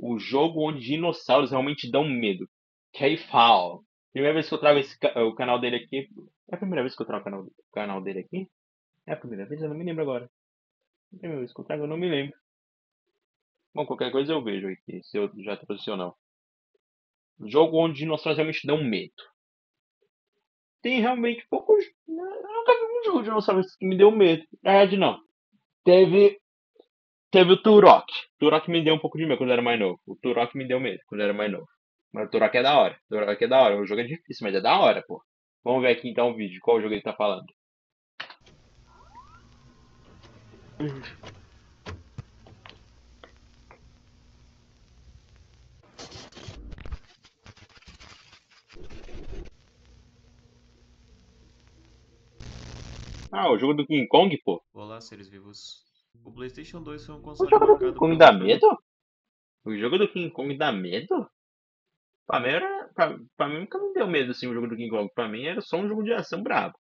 o jogo onde dinossauros realmente dão medo. K-Fall. Primeira vez que eu trago o canal dele aqui. É a primeira vez que eu trago o canal dele aqui? É a primeira vez? Eu não me lembro agora. É a primeira vez que eu trago, eu não me lembro. Bom, qualquer coisa eu vejo aqui, se eu já trouxe ou não. Jogo onde dinossauros realmente dão medo. Tem realmente poucos. Eu nunca vi um jogo de dinossauros que me deu medo. Na verdade, não. Teve. Teve o Turok. O Turok me deu um pouco de medo quando eu era mais novo. O Turok me deu medo quando eu era mais novo. Mas o Turok é da hora. O Turok é da hora. O jogo é difícil, mas é da hora, pô. Vamos ver aqui então o vídeo. Qual jogo ele tá falando? Ah, o jogo do King Kong, pô. Olá, seres vivos. O PlayStation 2 foi um O console jogo do King marcado Kong dá pela medo? O jogo do King Kong dá medo? Pra mim, pra mim nunca me deu medo assim o jogo do King Kong. Pra mim era só um jogo de ação brabo.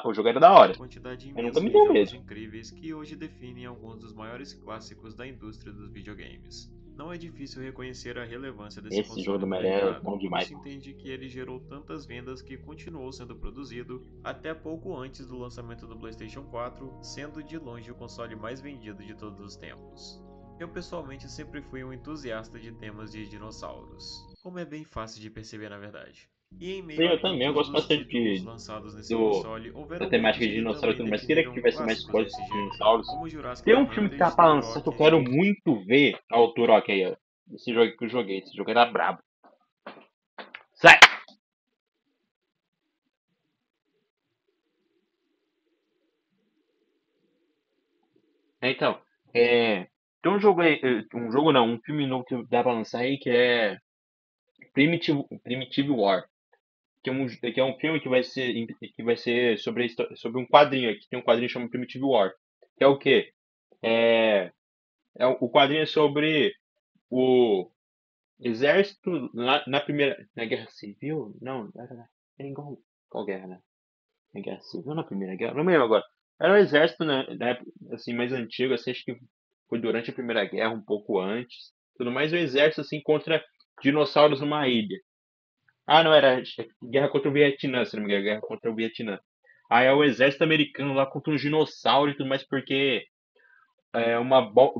O jogo era da hora. quantidade Mas nunca imensa me de deu medo. jogos incríveis que hoje definem alguns dos maiores clássicos da indústria dos videogames. Não é difícil reconhecer a relevância desse Esse jogo console do no Melee é mercado, bom quando demais, se pô. entende que ele gerou tantas vendas que continuou sendo produzido até pouco antes do lançamento do PlayStation 4, sendo de longe o console mais vendido de todos os tempos. Eu pessoalmente sempre fui um entusiasta de temas de dinossauros, como é bem fácil de perceber na verdade. E em meio a Eu também, eu tantos gosto dos bastante títulos lançados nesse do, console, da houveram temática muitos de que dinossauro e também tudo mais. Queria que definiram tivesse mais clássicos coisas desse de gênero, dinossauros. como Jurassic Tem um filme que tá Park, pra lançar que eu Turok. quero muito ver. Ó, o Turok aí, ó. Esse jogo que eu joguei. Esse jogo era brabo. Sai! Então, tem um jogo aí, um jogo não, um filme novo que dá pra lançar aí que é Primitive War. Que é um filme que vai ser sobre, sobre um quadrinho aqui. Tem um quadrinho chamado Primitive War. Que é o quê? É, o quadrinho é sobre o exército na primeira. Na Guerra Civil? Não, era igual. Qual guerra, né? Na Guerra Civil, na Primeira Guerra? Não me lembro agora. Era um exército, né, na época, assim, mais antigo, assim, acho que foi durante a Primeira Guerra, um pouco antes. Tudo mais, um exército, assim, contra dinossauros numa ilha. Ah, não, era guerra contra o Vietnã, se não me engano, guerra contra o Vietnã. Aí é o exército americano lá contra um dinossauro e tudo mais, porque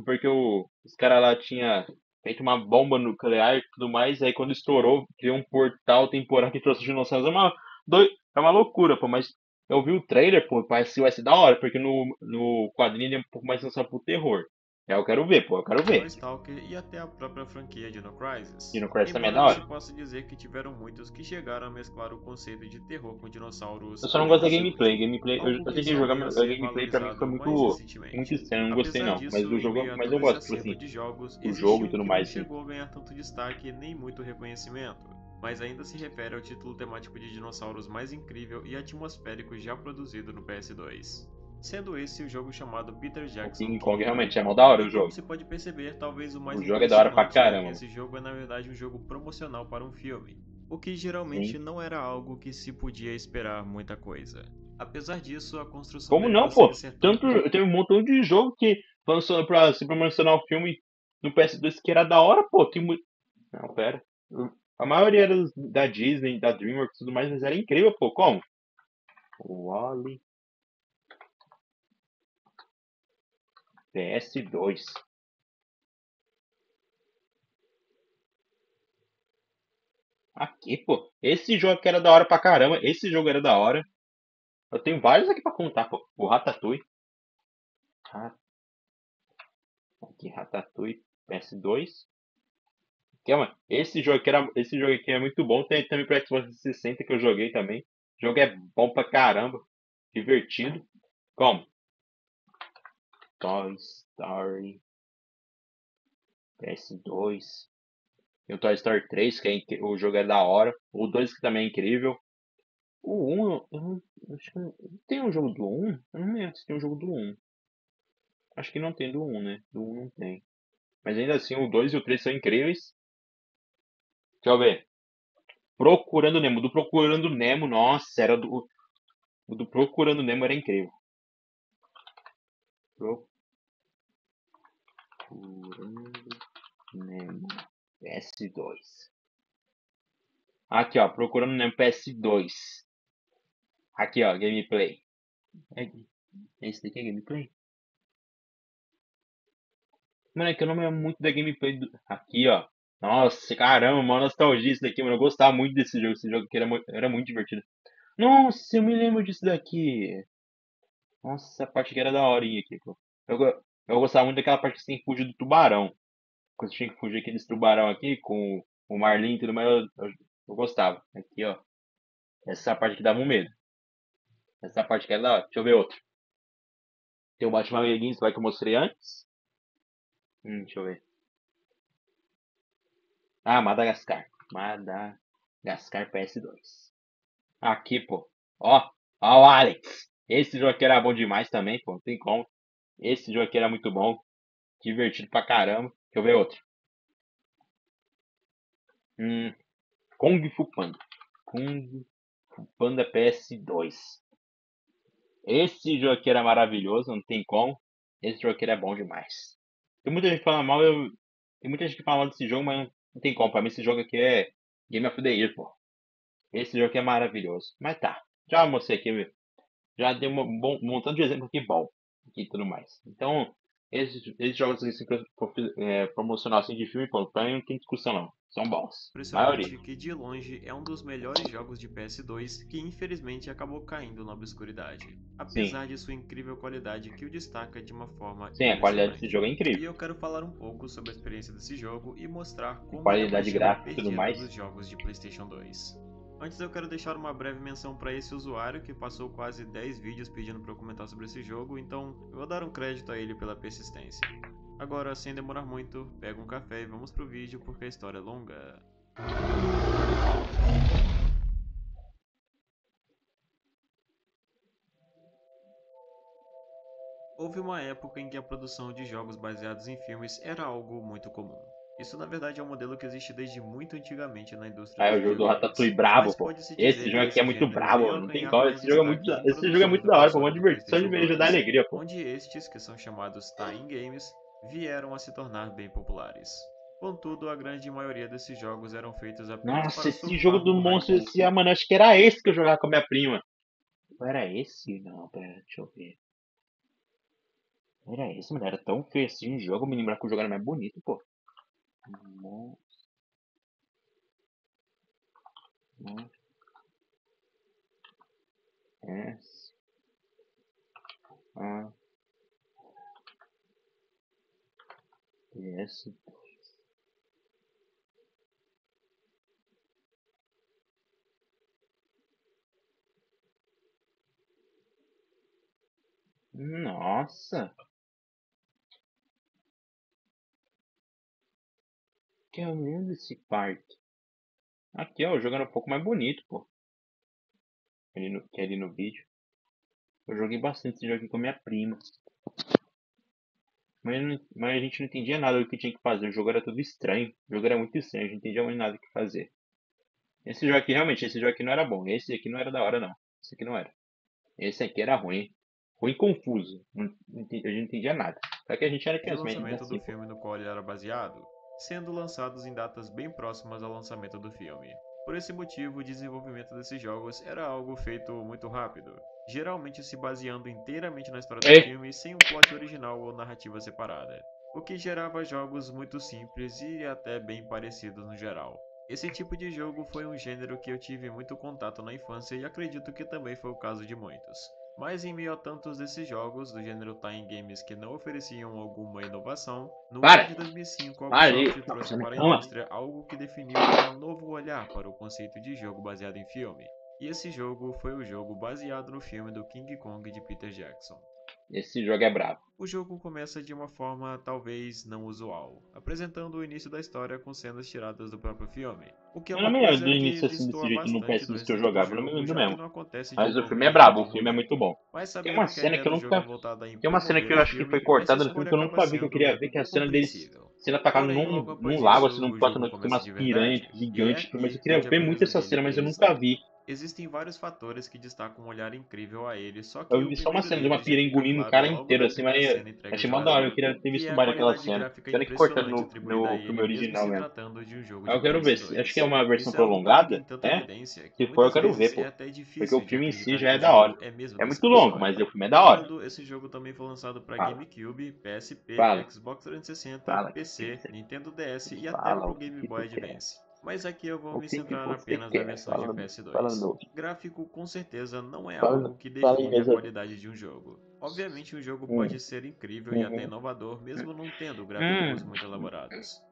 porque os caras lá tinha feito uma bomba nuclear e tudo mais, aí quando estourou, criou um portal temporal que trouxe os dinossauros. É uma loucura, pô, mas eu vi o trailer, pô, parece que vai ser da hora, porque no quadrinho ele é um pouco mais lançado pro terror. Eu quero ver, pô, eu quero Dino ver. Stalker e até a própria franquia Dino Crisis. Dino Crisis também é Embora da não se hora. possa dizer que tiveram muitos que chegaram a mesclar o conceito de terror com Eu dinossauros só não gosto da gameplay. mendigos, Gameplay algo eu que tentei só jogar, veio a mas a ser gameplay pra mim foi valorizado mais muito recentemente. estranha, eu não gostei Apesar não. Mas disso, do em jogo, meio a mas eu todo esse gosto, tipo acervo assim, de jogos, do existe jogo e um tudo que não mais, assim. chegou a ganhar tanto destaque nem muito reconhecimento, mas ainda se refere ao título temático de dinossauros mais incrível e atmosférico já produzido no PS2. Sendo esse o jogo chamado Peter O Jackson King Kong 15. realmente é mó da hora E o como jogo. se pode perceber, talvez o O mais jogo é da hora pra impressionante é que caramba, mano. esse jogo é na verdade um jogo promocional para um filme, o que Sim. geralmente não era algo que se podia esperar muita coisa. Apesar disso, a construção Como dele não, consegue pô? ser tão Tanto teve um montão de jogo que lançou pra se promocionar o filme no PS2 que era da hora, pô. Tem muito. Não, pera. A maioria era da Disney, da DreamWorks e tudo mais, mas era incrível, pô. Como? O Wall-E PS2. Aqui, pô. Esse jogo aqui era da hora pra caramba. Esse jogo era da hora. Eu tenho vários aqui pra contar, pô. O Ratatouille. Ah, aqui, Ratatouille PS2. Que, mano, esse jogo aqui é muito bom. Tem também pro Xbox 360 que eu joguei também. O jogo é bom pra caramba. Divertido. Como? Toy Story PS2. Tem o Toy Story 3, o jogo é da hora. O 2 que também é incrível. O 1, acho que tem um jogo do 1? Eu não lembro se tem um jogo do 1. Acho que não tem do 1, né? Do 1 não tem. Mas ainda assim, o 2 e o 3 são incríveis. Deixa eu ver. Procurando Nemo. Do Procurando Nemo, nossa, o do Procurando Nemo era incrível. Procurando Nemo. PS2. Aqui, ó, procurando no PS2. Aqui, ó, gameplay. Esse daqui é gameplay? Mano, é que eu não lembro muito da gameplay do... Aqui, ó. Nossa, caramba, uma nostalgia isso daqui, mano. Eu gostava muito desse jogo. Esse jogo aqui era muito divertido. Nossa, eu me lembro disso daqui. Nossa, essa parte aqui era da horinha aqui, pô. Eu gostava muito daquela parte que você tem que fugir do tubarão. Quando você tinha que fugir aqueles tubarão aqui com o Marlin e tudo mais, eu gostava. Aqui, ó. Essa parte aqui dava um medo. Essa parte aqui era da hora. Deixa eu ver outro. Tem o Batman Begins lá que eu mostrei antes. Deixa eu ver. Ah, Madagascar. Madagascar PS2. Aqui, pô. Ó o Alex. Esse jogo aqui era bom demais também, pô. Não tem como. Esse jogo aqui era muito bom. Divertido pra caramba. Deixa eu ver outro. Kung Fu Panda. Kung Fu Panda PS2. Esse jogo aqui era maravilhoso, não tem como. Esse jogo aqui era bom demais. Tem muita gente que fala mal, tem muita gente que fala mal desse jogo, mas não tem como. Pra mim esse jogo aqui é Game of the Year, pô. Esse jogo aqui é maravilhoso. Mas tá. Já mostrei aqui, já dei um montão de exemplo aqui bom. Aqui e tudo mais. Então, esses jogos assim, promocional assim, de filme, pô, pra mim não tem discussão não. São bons. Maioria. Impressionante que de longe é um dos melhores jogos de PS2 que infelizmente acabou caindo na obscuridade, Sim. apesar de sua incrível qualidade que o destaca de uma forma Sim, a qualidade desse impressionante. jogo é E incrível. eu quero falar um pouco sobre a experiência desse jogo e mostrar como ele é uma Qualidade gema gráfica e tudo perdida mais. dos jogos de PlayStation 2. Antes eu quero deixar uma breve menção para esse usuário que passou quase 10 vídeos pedindo para eu comentar sobre esse jogo, então eu vou dar um crédito a ele pela persistência. Agora, sem demorar muito, pega um café e vamos pro vídeo porque a história é longa. Houve uma época em que a produção de jogos baseados em filmes era algo muito comum. Isso na verdade é um modelo que existe desde muito antigamente na indústria Aí dos o jogo do videogames. Ratatouille bravo, Mas pô. pode-se Esse dizer jogo que aqui é esse muito gênero bravo, veio a mano. Não tem ganhar como. mais destaque em Esse jogo é produções muito do da hora, pô. Mó console do divertido de PlayStation ver, já dá 2, alegria, pô. onde estes, que são chamados tie-in games, vieram a se tornar bem populares. Contudo, a grande maioria desses jogos eram feitos apenas Nossa, para esse jogo surfar do no monstro hype. esse, mano, acho que era esse que eu jogava com a minha prima. Ou era esse? Não, pera, deixa eu ver. Era esse, mano. Era tão feio assim o jogo, me lembrar que o jogo era mais bonito, pô. Mon- mon- S. A. S. Nossa. Que eu lembro desse parque. Aqui, ó, o jogo era um pouco mais bonito, pô. Que ali no vídeo. Eu joguei bastante esse jogo aqui com a minha prima. Mas a gente não entendia nada do que tinha que fazer. O jogo era tudo estranho. O jogo era muito estranho. A gente não entendia mais nada do que fazer. Esse jogo aqui, realmente, esse jogo aqui não era bom. Esse aqui não era da hora, não. Esse aqui não era. Esse aqui era ruim. Ruim e confuso. A gente não entendia nada. Só que a gente era De criança, mas ainda lançamento do assim, pô. filme no qual ele era baseado, sendo lançados em datas bem próximas ao lançamento do filme. Por esse motivo, o desenvolvimento desses jogos era algo feito muito rápido, geralmente se baseando inteiramente na história do Ei, filme sem um plot original ou narrativa separada, o que gerava jogos muito simples e até bem parecidos no geral. Esse tipo de jogo foi um gênero que eu tive muito contato na infância e acredito que também foi o caso de muitos. Mas em meio a tantos desses jogos do gênero Time Games que não ofereciam alguma inovação, no ano para! de 2005 a Para aí. Ubisoft trouxe Nossa, minha para a cama. indústria algo que definiu um novo olhar para o conceito de jogo baseado em filme. E esse jogo foi o jogo baseado no filme do King Kong de Peter Jackson. Esse jogo é brabo. O jogo começa de uma forma talvez não usual, apresentando o início da história com cenas tiradas do próprio filme, o que é Eu não uma me lembro coisa do que início assim desse destoa jeito no bastante do PS2 que eu restante do jogava. Eu não me jogo, lembro já que mesmo. não acontece de Mas o uma filme é vez em brabo, algum o filme é muito momento. bom. Mas Tem uma sabendo que a cena ideia que eu do jogo é nunca. voltada em Tem uma cena que promover eu o acho que foi filme, essa cortada no filme escolha que eu acaba nunca vi, que eu sendo queria ver, que é a muito cena deles compreensível. sendo atacados Porém, logo num após lago, isso, assim, num o jogo pântano que tem começa umas de verdade, piranhas e gigantes. é Mas eu aqui queria onde ver muito apenas o essa cena, mas eu gameplay nunca está. vi. Existem vários fatores que destacam um olhar incrível a ele, só que Eu o vi só uma primeiro cena de uma deles já pira fica engolindo o claro cara logo inteiro, na assim, mas primeira cena entregue ao achei mó da hora, eu jogador, queria ter que visto é a mais daquela qualidade cena. gráfica Pena que cortaram impressionante atribuída a no filme ele, mesmo original se mesmo. tratando de um jogo Aí de eu quero ver, acho que é PS2. uma versão Isso é algo que fica em prolongada, tanta é? evidência que Se for, eu muitas quero ver, vezes é pô. até Porque o difícil de filme em si acreditar já que é o da hora. jogo é mesmo É dessa muito longo, mas história. o filme é da hora. Lembrando, esse jogo também foi lançado para Fala, GameCube, PSP, fala, Xbox 360, fala, o que que PC, você Nintendo DS e até fala, para o o Game que tu Boy quer? Advance. Mas aqui eu vou O me que centrar você apenas na quer? versão de Fala PS2. no ouvido. Gráfico com certeza não é Fala, algo que fala em define a vez de... qualidade de um jogo. Obviamente um jogo Hum, pode ser incrível e até uhum, inovador mesmo não tendo gráficos hum. muito elaborados.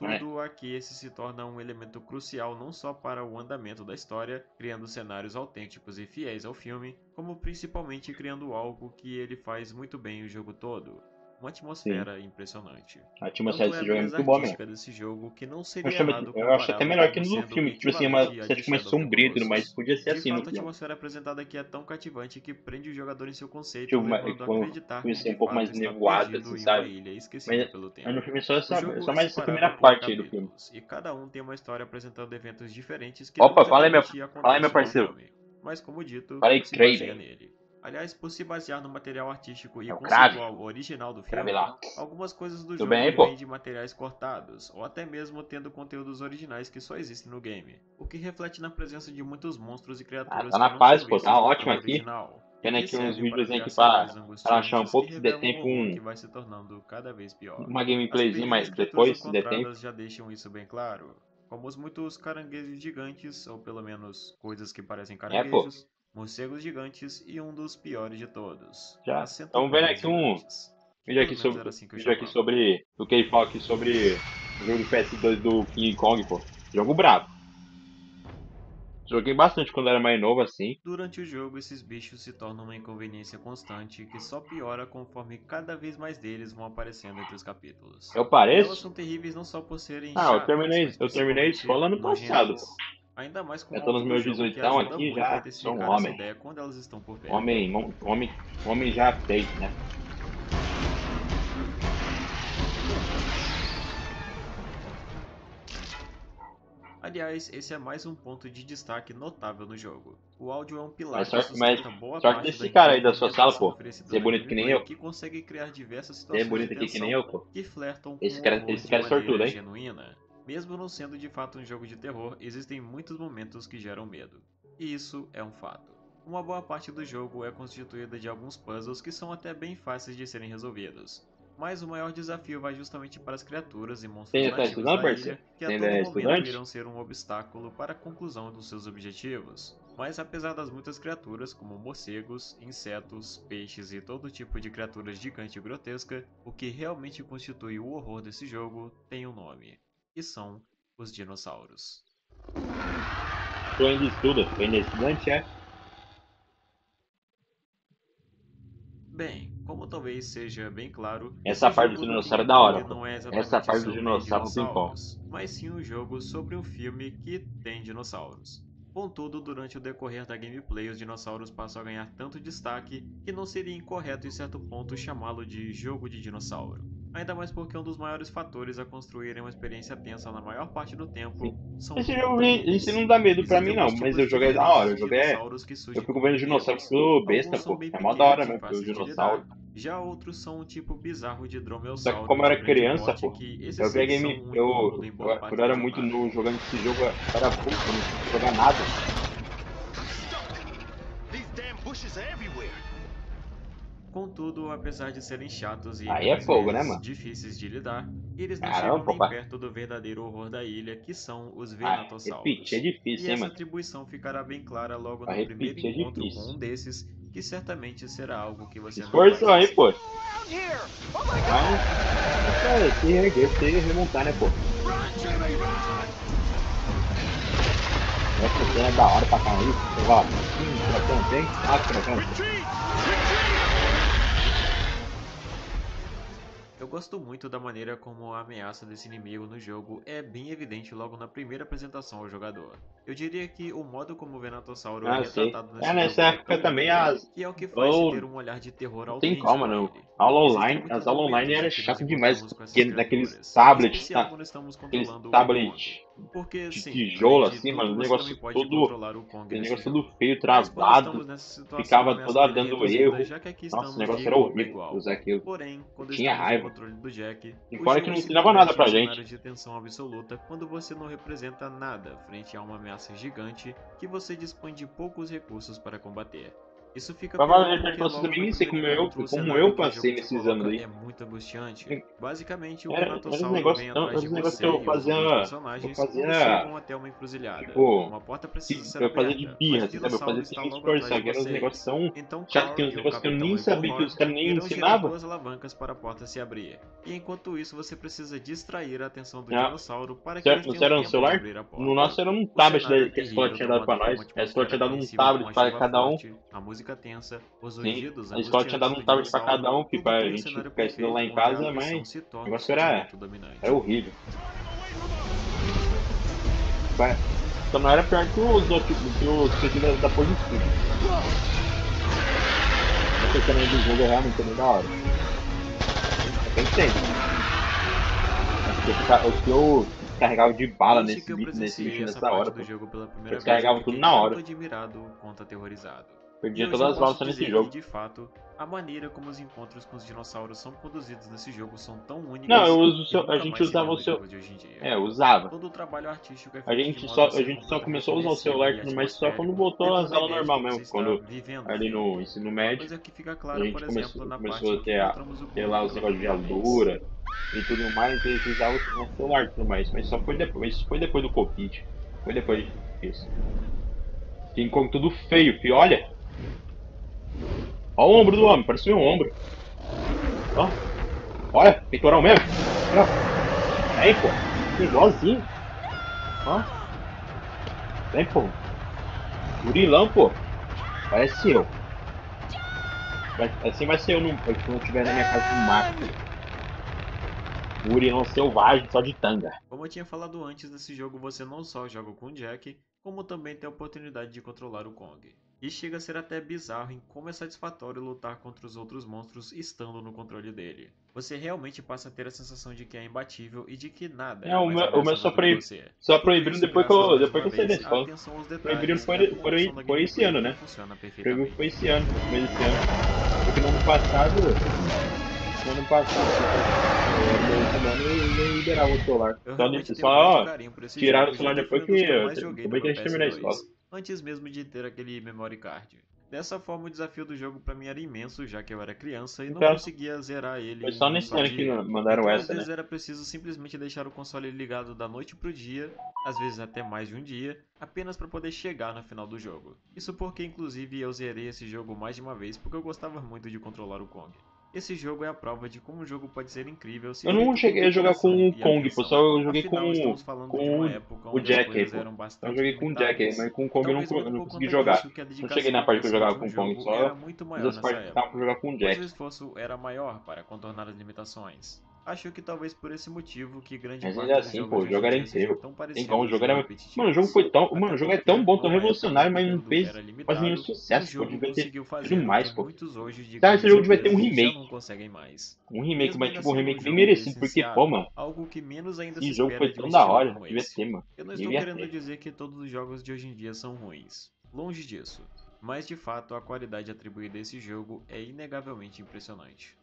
É. Contudo, aqui esse se torna um elemento crucial não só para o andamento da história, criando cenários autênticos e fiéis ao filme, como principalmente criando algo que ele faz muito bem o jogo todo, uma Sim, atmosfera impressionante. a atmosfera Tanto é a desse jogo é beleza muito boa mesmo. artística desse jogo que não seria errado Eu acho até compará-lo melhor que como no sendo o filme, que, tipo assim, é uma equivalente a de estética mais Shadow of the sombria e tudo mais. Colossus. Podia ser De assim no fato, a filme. atmosfera apresentada aqui é tão cativante que prende o jogador em seu conceito, Tipo, levando a tipo, acreditar podia que ser de um pouco fato mais está nevoado, perdido assim, em uma sabe? ilha esquecida Mas, pelo mas no tempo. filme é só O jogo só é mais essa separado primeira por parte aí do filme. capítulos, e cada um tem uma história apresentando eventos diferentes que não Opa, exatamente fala aí, meu acontecem no parceiro. filme, mas como dito, Fala aí, se baseia Kraven. nele. Aliás, por se basear no material artístico e É o Crave? conceitual original do Crave filme, lá. algumas coisas do Tudo bem aí, jogo pô? vêm de materiais cortados, ou até mesmo tendo conteúdos originais que só existem no game, o que reflete na presença de muitos monstros e Ah, criaturas tá que na não paz, são pô. Tá vistos no ótimo filme aqui. original, e Tendo que aqui uns servem para vídeos criar aqui cenários pra relaxar um angustiantes que pouco. Se der revelam um tempo, horror que vai se tornando cada vez pior. uma As gameplayzinha pequenas mais criaturas depois, se der tempo. encontradas já deixam isso bem claro, como os muitos caranguejos gigantes, ou pelo menos coisas que parecem É, pô. caranguejos, morcegos gigantes e um dos piores de todos, Já. as Estamos vendo centopeias aqui um gigantes, que pelo menos era assim que eu vídeo aqui chamava. sobre. Do K-Pop aqui sobre o jogo do PS2 do King Kong, pô. Jogo brabo. Joguei bastante quando era mais novo, assim. Durante o jogo, esses bichos se tornam uma inconveniência constante que só piora conforme cada vez mais deles vão aparecendo entre os capítulos. Eu E elas pareço? são terríveis não só por serem Ah, chatas, mas eu terminei isso só principalmente no ano passado, pô. nojentas. Ainda mais com Já o tô nos áudio do meus jogo que 18 ajuda aqui, muito a já sou um intensificar essa homem. ideia quando elas estão por perto. Homem, homem já feito, né? Aliás, esse é mais um ponto de destaque notável no jogo. O áudio é um pilar Mas que mas sustenta boa sorte parte da desse cara aí incrível da sua sala, ambientação pô. oferecida Ser na bonito que nem gameplay, eu. que consegue criar diversas Ser situações de bonito aqui que nem eu, tensão pô. que flertam com o horror Esse de cara é sortudo, maneira hein? genuína. Mesmo não sendo de fato um jogo de terror, existem muitos momentos que geram medo. E isso é um fato. Uma boa parte do jogo é constituída de alguns puzzles que são até bem fáceis de serem resolvidos. Mas o maior desafio vai justamente para as criaturas e Você monstros ainda tá nativos estudando, da ilha, parceiro? que Você a ainda todo é momento estudante? irão ser um obstáculo para a conclusão dos seus objetivos. Mas apesar das muitas criaturas, como morcegos, insetos, peixes e todo tipo de criatura gigante e grotesca, o que realmente constitui o horror desse jogo tem um nome, e são os dinossauros. Tu ainda estuda? Tu ainda é estudante, é? Bem, como talvez seja bem claro, Essa esse parte do jogo do dinossauro King é da hora, Kong pô. não é Essa exatamente parte do sobre dinossauro não tem como. dinossauros, mas sim um jogo sobre um filme que tem dinossauros. Contudo, durante o decorrer da gameplay, os dinossauros passam a ganhar tanto destaque que não seria incorreto em certo ponto chamá-lo de jogo de dinossauro. Ainda mais porque um dos maiores fatores a construírem uma experiência tensa na maior parte do tempo Sim. são Esse os jogo esse deles. não dá medo pra Existem mim não, alguns mas tipos o jogo é da diferentes hora. O de jogo é. dinossauros que Eu surgem fico como vendo dinossauro, inimigos. fico besta, Alguns são pô. bem É mó da hora pequenos e mesmo, porque o fáceis de dinossauro. lidar, já outros são um tipo bizarro de Só que dromiosauro como eu de era grande criança, porte pô, que esses eu vi a sim são game. um incômodo em boa Quando parte eu da era muito jornada. novo jogando esse jogo, eu era burro, eu não sabia jogar nada. These damn bushes are everywhere. Contudo, apesar de serem chatos e Aí é muitas fogo, né, vezes mano? difíceis de lidar, eles não Caramba, chegam pô, nem perto do verdadeiro horror da ilha, que são os ah, repetir é venatossauros. E difícil, hein, essa mano? atribuição ficará bem clara logo Pra no primeiro repetir é encontro com um difícil. desses, que certamente será algo que Se você não vai esforçou aí, esquecer. pô. Around here! Oh my Mas, cara, se reerguer, se remontar, né, pô? Run, Jimmy, run! Essa cena é da hora pra caramba. Você vai lá, trocando tem? Trocando. Retreat! Retreat! Eu gosto muito da maneira como a ameaça desse inimigo no jogo é bem evidente logo na primeira apresentação ao jogador. Eu diria que o modo como o Venatossauro é Ah, sei. retratado nesse Nessa jogo é época tão também único as. que é o que faz se Oh, ter um olhar de terror não tem autêntico calma, a não. ele. Aula Existem online, muitos as aulas online momentos era em que nos chato demais, encontramos com essas porque naqueles criaturas, em tablets, especial tá? quando estamos Aqueles controlando o Kong. tablet Porque de sim, além tijolo de assim, mano, tudo, o você também negócio pode todo. controlar o Kong Aquele nesse negócio todo jogo. feio, Mas quando travado, estamos nessa situação, a ficava ameaça toda dele é dando reduzida, erro. já que aqui Nossa, o estamos de negócio era igual para horrível igual. usar aquilo. Porém, quando Tinha estamos no raiva. controle do Jack, E o fora que jogo não se ensinava nada converte em pra um gente. cenário de tensão absoluta quando você não representa nada frente a uma ameaça gigante que você dispõe de poucos recursos para combater. Isso fica pior Provavelmente porque você logo também no sei primeiro encontro o como cenário eu que o passei jogo te nesses anos coloca aí. é muito angustiante. Basicamente, o Era os Venatossauro vem atrás de negócios que você e os outros personagens quando chegam até uma encruzilhada. tipo, Uma porta precisa ser eu fazia de aberta, mas birra, o assim, sabe? Eu dinossauro fazia está sem me logo atrás esforçar, de que eram uns negócios vocês. tão Então chato, que Carl uns e o negócios que eu nem Capitão sabia, que os Eaglehorn caras nem irão girar ensinavam. duas alavancas para a porta se abrir. E enquanto isso, você precisa distrair a atenção do Ah, dinossauro para que eles Não tenham era no tempo de celular? abrir a No porta. nosso era um O tablet cenário é que a escola terrível, tinha dado pra tomado por uma nós. A escola atmosfera tinha dado um apreensiva com tablet a pra chuva cada um. forte, a música tensa, os Sim, rugidos a escola tinha angustiantes dado do um tablet pra dinossauro, cada um, que tudo pra por um gente cenário ficar estudando lá perfeito em onde a casa, aflição mas se o torna um negócio era sentimento dominante. horrível. Só não era pior que os outros, que os da Policia. Essa cena do jogo é realmente bem da hora. É bem feito. O que eu carregava de bala Desde que eu nesse presenciei bicho essa nessa hora, parte do pô. jogo pela primeira Eles vez, eu carregavam tudo fiquei na tanto hora. admirado quanto aterrorizado. E Perdia hoje todas eu as balas posso nesse dizer jogo. que, de fato, a maneira como os encontros com os dinossauros são conduzidos nesse jogo são tão únicos Não, eu uso que a nunca gente mais se vê usava o nos seu. jogos de hoje em dia. É, usava. Todo o trabalho artístico é A feito de gente modo a ser só completamente começou a usar o imersivo celular e e tudo mais só quando atmosférico, voltou às levando a aulas ideia de que normal você mesmo. está Quando vivendo o ali filme. no ensino Uma médio, coisa que fica a clara, por gente exemplo, na parte começou a em que encontramos o ter Kong lá os pela negócios de primeira vez. altura e tudo mais, e eles usavam o celular e tudo mais. Mas só foi depois. Isso foi depois do Covid. Foi depois disso. King Kong tudo feio, filho. Olha! Olha o ombro do homem, parecia um ombro. Ó, olha, peitoral mesmo. Ó. Aí, pô. Igualzinho. Ó. Vem, pô. Gurilão, pô. Parece eu. Assim vai ser eu quando eu estiver na minha casa no mato. Gurilão selvagem, só de tanga. Como eu tinha falado antes, nesse jogo você não só joga com o Jack, como também tem a oportunidade de controlar o Kong. E chega a ser até bizarro em como é satisfatório lutar contra os outros monstros estando no controle dele. Você realmente passa a ter a sensação de que é imbatível e de que nada é O mais meu ameaçador do que você. só Tudo proibiram isso depois graças, mais depois uma que eu saí da vez, à escola. atenção aos Proibiram detalhes e à condução da foi esse gameplay ano, que né? funciona Proibiu perfeitamente. foi esse ano, no começo desse ano. Porque no ano passado, eu liberava o celular. Eu realmente tenho um grande carinho por esse Tiraram o jogo, já celular que foi depois um que dos que eu mais joguei no depois que meu a gente terminou a escola. PS2, antes mesmo de ter aquele memory card. Dessa forma, o desafio do jogo pra mim era imenso, já que eu era criança e não Então, conseguia zerar ele foi só em um nesse só ano que dia. mandaram Então, às essa, né? vezes era preciso simplesmente deixar o console ligado da noite pro dia, às vezes até mais de um dia, apenas para poder chegar no final do jogo. Isso porque, inclusive, eu zerei esse jogo mais de uma vez porque eu gostava muito de controlar o Kong. Esse jogo é a prova de como o jogo pode ser incrível se Eu não feito cheguei com a jogar com dedicação o e Kong, pô, atenção. só eu joguei Afinal, estamos falando de uma época o onde as Jack, coisas pô. eram Eu bastante joguei com o Jack, limitadas. mas com o E Kong talvez eu muito não por consegui conta jogar. disso que a Não cheguei dedicação na e parte que eu atenção jogava de com um o Kong, jogo era só muito fiz maior as nessa partes que dava época, pra jogar com o pois o Jack. esforço era maior para contornar as limitações. Acho que talvez por esse motivo que grande Mas parte ainda dos assim, jogos pô, de o hoje jogo em era dia sejam incrível. tão Tem como, o parecidos jogo e era. Mano, o jogo repetitivos. foi tão. Mano, Até o jogo é porque, tão bom, tão numa época em revolucionário, que mas não tudo fez era quase nenhum limitado, o sucesso, pô. jogo Devia ter conseguiu tido fazer o que mais, pô. muitos hoje de Tá, esse grandes jogo devia ter um empresas já remake. não conseguem mais. Um remake, Mesmo mas ainda tipo um sendo um remake bem jogo merecido, porque, pô, licenciado, mano, algo que menos ainda se esse jogo espera foi de um tão da estilo hora. como Devia esse. ter, mano. Eu não estou Devia querendo ter. dizer que todos os jogos de hoje em dia são ruins. Longe disso. Mas de fato, a qualidade atribuída a esse jogo é inegavelmente impressionante.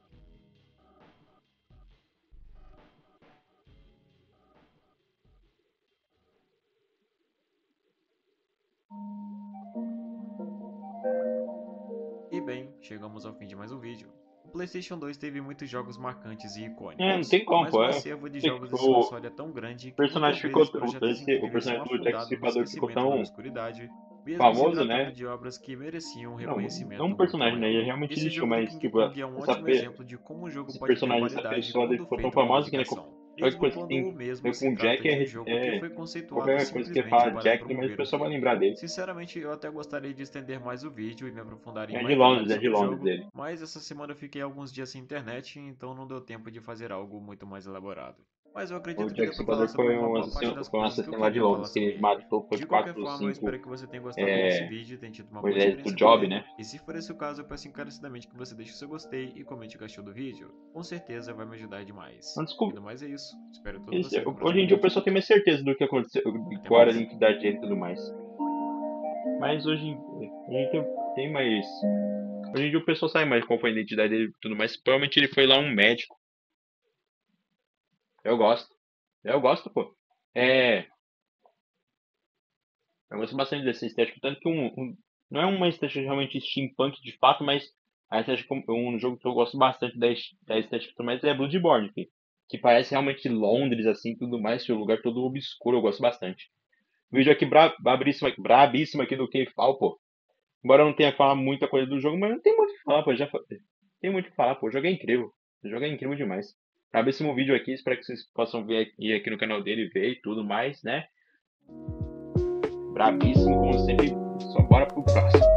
E bem, chegamos ao fim de mais um vídeo. O PlayStation 2 teve muitos jogos marcantes e Não icônicos, tem como, mas pô. o acervo de jogos desse O console é tão grande que personagem muitas ficou. vezes projetos O incríveis são personagem do Jack afundados no Stripador ficou esquecimento ou na tão obscuridade, mesmo se famoso, tratando né? de obras que mereciam um Não um reconhecimento muito personagem, né? maior. Ele realmente Esse existiu, jogo do mas King tipo, Kong é um ótimo exemplo de como um jogo esse pode ter personagem, essa qualidade pessoa dele quando ficou tão feito com famosa que, né? dedicação. Qualquer mesmo coisa que quando tem o mesmo com se o trata Jack de um jogo que foi conceituado qualquer coisa que simplesmente fala para Jack, mas o promover o pessoal vai game. lembrar dele. Sinceramente, eu até gostaria de estender mais o vídeo e me aprofundar em É mais detalhes é de sobre o Londres jogo, ele. mas essa semana eu fiquei alguns dias sem internet, então não deu tempo de fazer algo muito mais elaborado. Mas eu O acredito que Jack deu pra falar Stripador sobre uma boa parte das foi um coisas que eu assassino lá de queria falar Londres, que sobre ele ele. matou, foi De qualquer 4 ou forma, eu 5 espero que você tenha gostado desse vídeo e tenha tido uma boa mulheres do experiência com Job, ele. né? E se for esse o caso, eu peço encarecidamente que você deixe o seu gostei e comente o que achou do vídeo. Com certeza vai me ajudar demais. Não, E desculpa. no mais é isso. Espero todos vocês no Hoje próximo em dia o vídeo. pessoal tem mais certeza do que aconteceu, Até qual era a mais. identidade dele e tudo mais. Mas tem mais. Hoje em dia o pessoal sabe mais qual foi a identidade dele e tudo mais. Provavelmente ele foi lá um médico. Eu gosto. Eu gosto, pô. É. Eu gosto bastante dessa estética. Tanto que não é uma estética realmente steampunk de fato, mas a estética, um jogo que eu gosto bastante da estética também é Bloodborne, que parece realmente Londres, assim, tudo mais, o lugar todo obscuro, eu gosto bastante. Vídeo aqui brabíssimo aqui do Keyfall, pô. Embora eu não tenha que falar muita coisa do jogo, mas não tem muito o que falar, pô. Tem muito o que falar, pô. O jogo é incrível. O jogo é incrível demais. Brabíssimo vídeo aqui, espero que vocês possam ir aqui no canal dele, ver e tudo mais, né? Brabíssimo, como sempre. Só bora pro próximo.